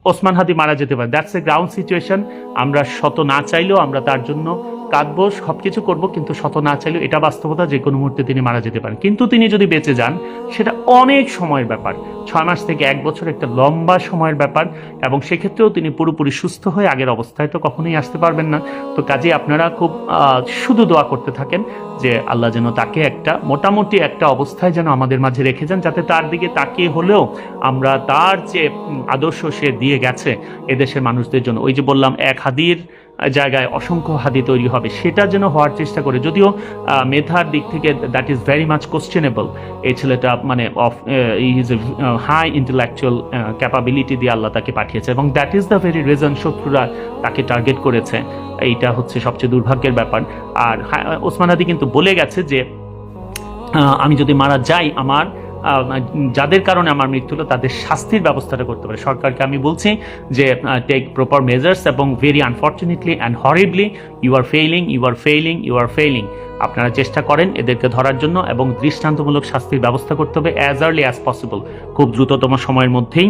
ওসমান হাদি মারা যেতে পারে। That's a ground situation. আমরা শত না চাইলেও আমরা তার জন্য কাঁদবো, সবকিছু করবো, কিন্তু শত না চাইলেও এটা বাস্তবতা, যে কোনো মুহূর্তে তিনি মারা যেতে পারেন। কিন্তু তিনি যদি বেঁচে যান সেটা অনেক সময়ের ব্যাপার, 6 মাস থেকে 1 বছর, একটা লম্বা সময়ের ব্যাপার, এবং সেক্ষেত্রেও তিনি পুরোপুরি সুস্থ হয়ে আগের অবস্থায় তো কখনোই আসতে পারবেন না। তো কাজে আপনারা খুব শুধু দোয়া করতে থাকেন যে আল্লাহ যেন তাকে একটা মোটামুটি একটা অবস্থায় যেন আমাদের মাঝে রেখে যান, যাতে তার দিকে তাকিয়ে হলেও আমরা তার যে আদর্শ সে দিয়ে গেছে এদেশের মানুষদের জন্য, ওই যে বললাম 1 হাদির জায়গায় অসংখ্য হাদি তৈরি হবে, সেটা যেন হওয়ার চেষ্টা করে। যদিও মেধার দিক থেকে that is very much questionable. এই ছেলেটা মানে is a high intellectual capability দিয়ে আল্লাহ তাকে পাঠিয়েছে, এবং that is the very reason শত্রুরা তাকে টার্গেট করেছে। এইটা হচ্ছে সবচেয়ে দুর্ভাগ্যের ব্যাপার। আর ওসমান হাদি কিন্তু বলে গেছে যে আমি যদি মারা যাই, আমার যাদের কারণে আমার মৃত্যু হলো তাদের শাস্তির ব্যবস্থাটা করতে পারে। সরকারকে আমি বলছি যে টেক প্রপার মেজার্স, এবং very unfortunately and horribly you are failing, you are failing, you are failing. আপনারা চেষ্টা করেন এদেরকে ধরার জন্য, এবং দৃষ্টান্তমূলক শাস্তির ব্যবস্থা করতে হবে অ্যাজ আর্লি অ্যাজ পসিবল, খুব দ্রুততম সময়ের মধ্যেই।